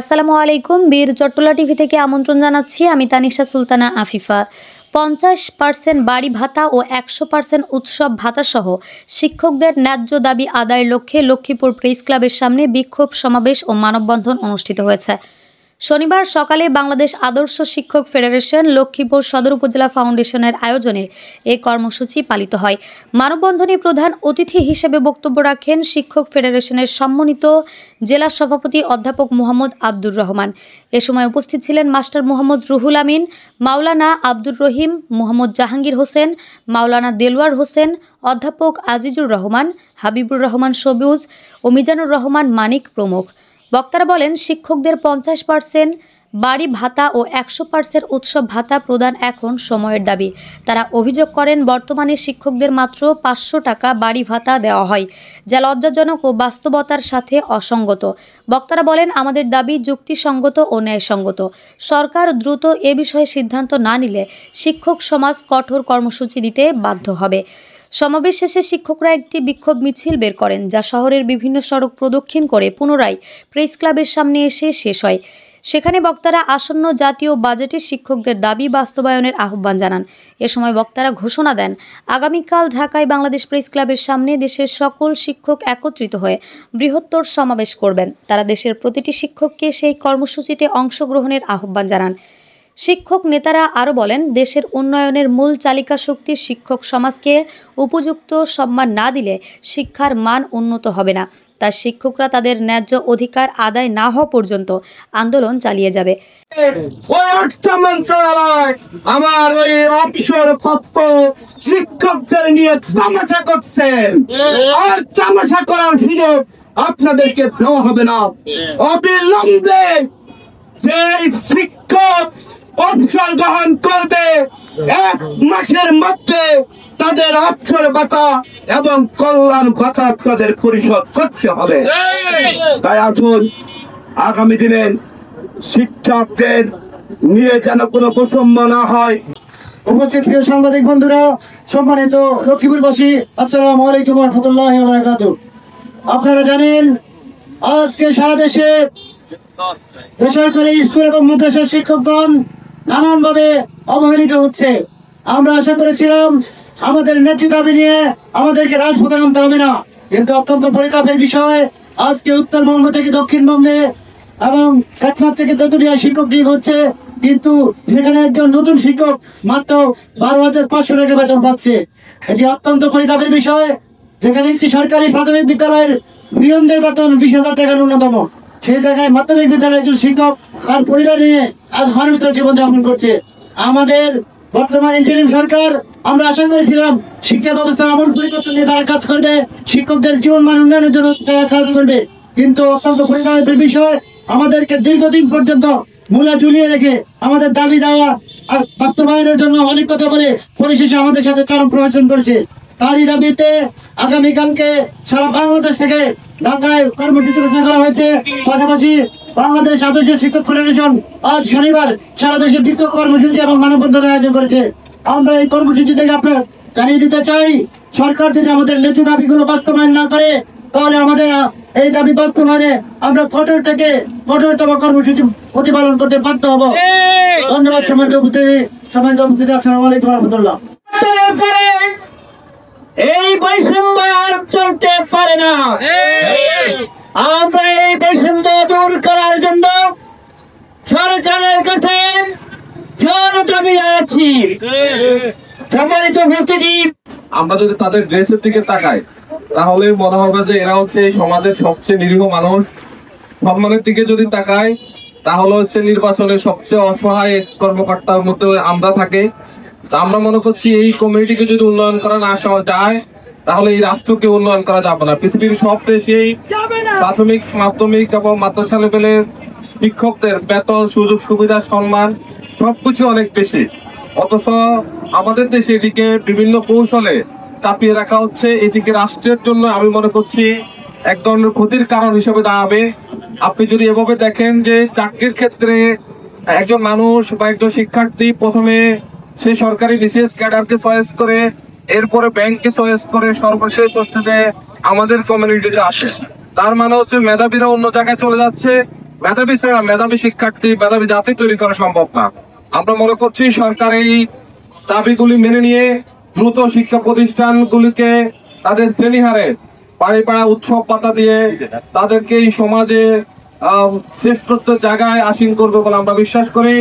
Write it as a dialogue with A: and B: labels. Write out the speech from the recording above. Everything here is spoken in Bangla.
A: আসসালামু আলাইকুম। বীর চট্টলা টিভি থেকে আমন্ত্রণ জানাচ্ছি। আমি তানিশা সুলতানা আফিফা। ৫০% বাড়ি ভাতা ও ১০০% উৎসব ভাতাসহ শিক্ষকদের ন্যায্য দাবি আদায়ের লক্ষ্যে লক্ষ্মীপুর প্রেস ক্লাবের সামনে বিক্ষোভ সমাবেশ ও মানববন্ধন অনুষ্ঠিত হয়েছে। শনিবার সকালে বাংলাদেশ আদর্শ শিক্ষক ফেডারেশন লক্ষ্মীপুর সদর উপজেলা ফাউন্ডেশনের আয়োজনে এ কর্মসূচি পালিত হয়। মানববন্ধনে প্রধান অতিথি হিসেবে বক্তব্য রাখেন শিক্ষক ফেডারেশনের সম্মানিত জেলা সভাপতি অধ্যাপক মোহাম্মদ আব্দুর রহমান। এ সময় উপস্থিত ছিলেন মাস্টার মোহাম্মদ রুহুল আমিন, মাওলানা আব্দুর রহিম, মোহাম্মদ জাহাঙ্গীর হোসেন, মাওলানা দেলওয়ার হোসেন, অধ্যাপক আজিজুর রহমান, হাবিবুর রহমান সবুজ ও মিজানুর রহমান মানিক প্রমুখ। বক্তারা বলেন, শিক্ষকদের ৫০% বাড়ি ভাতা ও ১০০% উৎসব ভাতা প্রদান এখন সময়ের দাবি। তারা অভিযোগ করেন, বর্তমানে শিক্ষকদের মাত্র ৫০০ টাকা বাড়ি ভাতা দেওয়া হয়, যা লজ্জাজনক ও বাস্তবতার সাথে অসঙ্গত। বক্তারা বলেন, আমাদের দাবি যুক্তিসঙ্গত ও ন্যায়সঙ্গত। সরকার দ্রুত এ বিষয়ে সিদ্ধান্ত না নিলে শিক্ষক সমাজ কঠোর কর্মসূচি দিতে বাধ্য হবে। সমাবেশ শেষে শিক্ষকরা একটি বিক্ষোভ মিছিল বের করেন, যা শহরের বিভিন্ন সড়ক প্রদক্ষিণ করে পুনরায় প্রেস ক্লাবের সামনে এসে শেষ হয়। সেখানে বক্তারা আসন্ন জাতীয় বাজেটে শিক্ষকদের দাবি বাস্তবায়নের আহ্বান জানান। এ সময় বক্তারা ঘোষণা দেন, আগামীকাল ঢাকায় বাংলাদেশ প্রেস ক্লাবের সামনে দেশের সকল শিক্ষক একত্রিত হয়ে বৃহত্তর সমাবেশ করবেন। তারা দেশের প্রতিটি শিক্ষককে সেই কর্মসূচিতে অংশগ্রহণের আহ্বান জানান। শিক্ষক নেতারা আরও বলেন, দেশের উন্নয়নের মূল চালিকা শক্তি শিক্ষক সমাজকে উপযুক্ত সম্মান না দিলে শিক্ষার মান উন্নত হবে না। তাই শিক্ষকরা তাদের ন্যায্য অধিকার আদায় না হওয়া পর্যন্ত আন্দোলন চালিয়ে যাবে।
B: আমার ওই অফিসের পক্ষ শিক্ষকদের নিয়ে তামাশা করছেন, আর তামাশা করার সুযোগ আপনাদেরকে দেওয়া হবে না। অবিলম্বে যে শিক্ষক অবসর গ্রহণ করবে ১ মাসের মধ্যে তাদের অবসর ভাতা এবং কল্যাণ ভাতা তাদের পরিশোধ করতে হবে। তাই আসুন, আগামী দিনে শিক্ষকদের নিয়ে যেন কোনো বৈষম্য না হয়।
C: উপস্থিত প্রিয় সাংবাদিক বন্ধুরা, সম্মানিত লক্ষ্মীপুরবাসী, আসসালামু আলাইকুম ওয়া রাহমাতুল্লাহি ওয়া বারাকাতুহু। আপনারা জানেন, আজকে সারা দেশে বেসরকারি স্কুল এবং মাদ্রাসার শিক্ষকগণ নানানভাবে অবহেলিত হচ্ছে। আমরা আশা করেছিলাম আমাদের নেতৃত্ব দাবি নিয়ে আমাদেরকে রাজপথে নামতে হবে না, কিন্তু অত্যন্ত পরিতাপের বিষয়, আজকে উত্তরবঙ্গ থেকে দক্ষিণবঙ্গে এবং টেকনাফ থেকে তেতুলিয়া শিক্ষক নিয়োগ হচ্ছে, কিন্তু সেখানে একজন নতুন শিক্ষক মাত্র ১২,৫০০ টাকা বেতন পাচ্ছে। এটি অত্যন্ত পরিতাপের বিষয়। যেখানে একটি সরকারি প্রাথমিক বিদ্যালয়ের নিয়মদের বেতন ২০,০০০ টাকা ন্যূনতম, সেই জায়গায় মাধ্যমিক বিদ্যালয়ের একজন শিক্ষক তার পরিবার নিয়ে আজ মানবিত জীবনযাপন করছে। আমাদের বর্তমান ইন্টারিম সরকার, আমরা আশা করেছিলাম শিক্ষা ব্যবস্থার আমূল পরিবর্তন নিয়ে তারা কাজ করবে, শিক্ষকদের জীবন মান উন্নয়নের জন্য তারা কাজ করবে, কিন্তু অত্যন্ত পরিতাপের বিষয়, আমাদেরকে দীর্ঘদিন পর্যন্ত মূলা ঝুলিয়ে রেখে আমাদের দাবি দেওয়া বাস্তবায়নের জন্য অনেক কথা বলে পরিশেষে আমাদের সাথে চরম প্রহসন করেছে। তারই দাবিতে আগামীকালকে সারা বাংলাদেশ থেকে ঢাকায় কর্মসূচি ঘোষণা করা হয়েছে। পাশাপাশি বাংলাদেশ আদর্শ শিক্ষক ফেডারেশন আজ শনিবার সারা দেশে বিক্ষোভ কর্মসূচি এবং মানববন্ধনের আয়োজন করেছে। আমরা এই কর্মসূচি থেকে আপনার জানিয়ে দিতে চাই, সরকার যদি আমাদের ন্যায্য দাবিগুলো বাস্তবায়ন না করে, তাহলে আমাদের এই দাবি বাস্তবায়নে আমরা কঠোর থেকে কঠোরতম কর্মসূচি প্রতিপালন করতে বাধ্য হব। ধন্যবাদ। সম্মানিত উপস্থিতি, আসসালামু আলাইকুম ওয়া রাহমাতুল্লাহ।
B: এই বৈষম্য আর চলতে পারে না। আমরা এই বৈষম্য দূর করার জন্য সরকারের কাছে জনদাবি আছি। সম্মানিত উপস্থিতি,
D: আমরা যদি তাদের ড্রেসের দিকে তাকাই, তাহলে মনে হবে যে এরা হচ্ছে এই সমাজের সবচেয়ে নিরীহ মানুষ। সম্মানের দিকে যদি তাকাই, তাহলে হচ্ছে নির্বাচনের সবচেয়ে অসহায় কর্মকর্তার মধ্যে আমরা থাকি। আমরা মনে করছি এই কমিউনিটিকে যদি উন্নয়ন করা না যায়, তাহলে এই রাষ্ট্রকে উন্নয়ন করা যাবে না। পৃথিবীর সব দেশেই প্রাথমিক, মাধ্যমিক এবং মাদ্রাসা লেভেলের শিক্ষকদের বেতন, সুযোগ সুবিধা, সম্মান সবকিছু অনেক বেশি, অথচ আমাদের দেশে এটিকে বিভিন্ন কৌশলে চাপিয়ে রাখা হচ্ছে। এটিকে রাষ্ট্রের জন্য আমি মনে করছি এক ধরনের ক্ষতির কারণ হিসেবে দাঁড়াবে। আপনি যদি এভাবে দেখেন যে চাকরির ক্ষেত্রে একজন মানুষ বা একজন শিক্ষার্থী প্রথমে সে সরকারি বিসিএস ক্যাডারকে চয়েস করে, এরপরে ব্যাংককে চয়েস করে, সর্বশেষ হচ্ছে যে আমাদের কমিউনিটিতে আসে। তার মানে হচ্ছে মেধাবীরা অন্য জায়গায় চলে যাচ্ছে, মেধাবী ছাড়া মেধাবী শিক্ষার্থী, মেধাবী জাতি তৈরি করা সম্ভব না। আমরা মনে করছি সরকার এই দাবিগুলি মেনে নিয়ে দ্রুত শিক্ষা প্রতিষ্ঠানগুলিকে তাদের শ্রেণীহারে পাড়ি পাড়া উৎসব পাতা দিয়ে তাদেরকে এই সমাজে শ্রেষ্ঠত্বের জায়গায় আসীন করবে বলে আমরা বিশ্বাস করি।